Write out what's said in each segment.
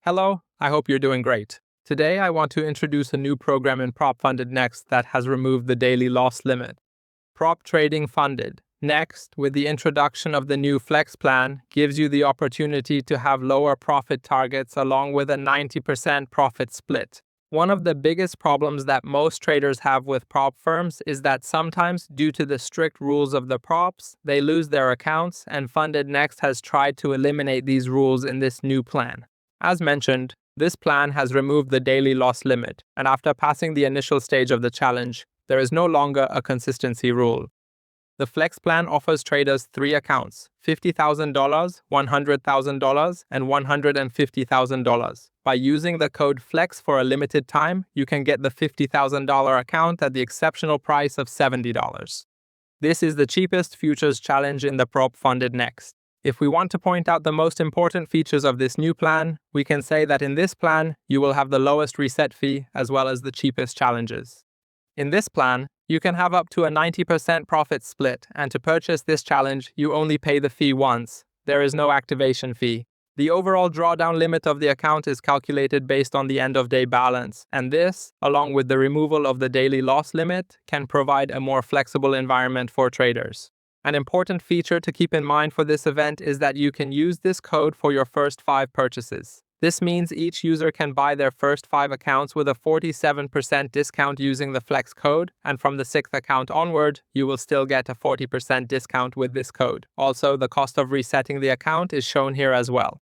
Hello, I hope you're doing great. Today I want to introduce a new program in FundedNext that has removed the daily loss limit. Prop Trading Funded. Next, with the introduction of the new Flex plan, gives you the opportunity to have lower profit targets along with a 90% profit split. One of the biggest problems that most traders have with prop firms is that sometimes, due to the strict rules of the props, they lose their accounts, and FundedNext has tried to eliminate these rules in this new plan. As mentioned, this plan has removed the daily loss limit, and after passing the initial stage of the challenge, there is no longer a consistency rule. The Flex plan offers traders 3 accounts, $50,000, $100,000, and $150,000. By using the code FLEX for a limited time, you can get the $50,000 account at the exceptional price of $70. This is the cheapest futures challenge in the prop FundedNext. If we want to point out the most important features of this new plan, we can say that in this plan, you will have the lowest reset fee as well as the cheapest challenges. In this plan, you can have up to a 90% profit split, and to purchase this challenge, you only pay the fee once. There is no activation fee. The overall drawdown limit of the account is calculated based on the end-of-day balance, and this, along with the removal of the daily loss limit, can provide a more flexible environment for traders. An important feature to keep in mind for this event is that you can use this code for your first 5 purchases. This means each user can buy their first 5 accounts with a 47% discount using the Flex code, and from the 6th account onward, you will still get a 40% discount with this code. Also, the cost of resetting the account is shown here as well.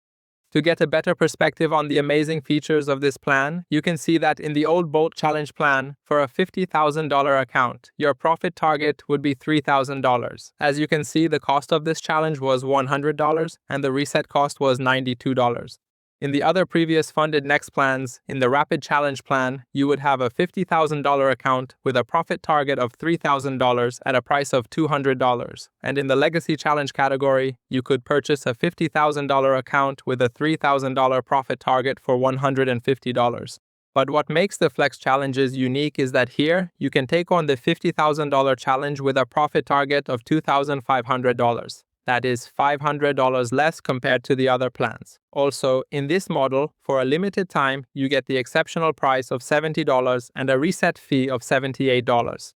To get a better perspective on the amazing features of this plan, you can see that in the old Bolt Challenge plan, for a $50,000 account, your profit target would be $3,000. As you can see, the cost of this challenge was $100 and the reset cost was $92. In the other previous FundedNext plans, in the Rapid Challenge plan, you would have a $50,000 account with a profit target of $3,000 at a price of $200. And in the Legacy Challenge category, you could purchase a $50,000 account with a $3,000 profit target for $150. But what makes the Flex challenges unique is that here, you can take on the $50,000 challenge with a profit target of $2,500. That is $500 less compared to the other plans. Also, in this model, for a limited time, you get the exceptional price of $70 and a reset fee of $78.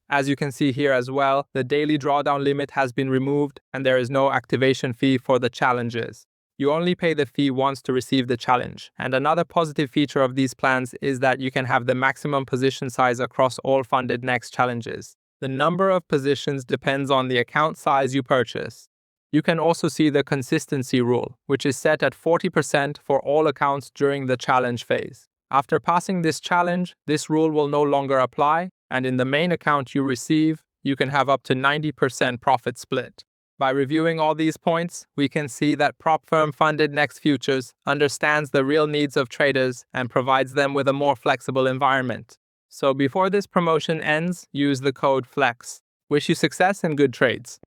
As you can see here as well, the daily drawdown limit has been removed and there is no activation fee for the challenges. You only pay the fee once to receive the challenge. And another positive feature of these plans is that you can have the maximum position size across all FundedNext challenges. The number of positions depends on the account size you purchase. You can also see the consistency rule, which is set at 40% for all accounts during the challenge phase. After passing this challenge, this rule will no longer apply, and in the main account you receive, you can have up to 90% profit split. By reviewing all these points, we can see that prop firm FundedNext Futures understands the real needs of traders and provides them with a more flexible environment. So before this promotion ends, use the code FLEX. Wish you success and good trades.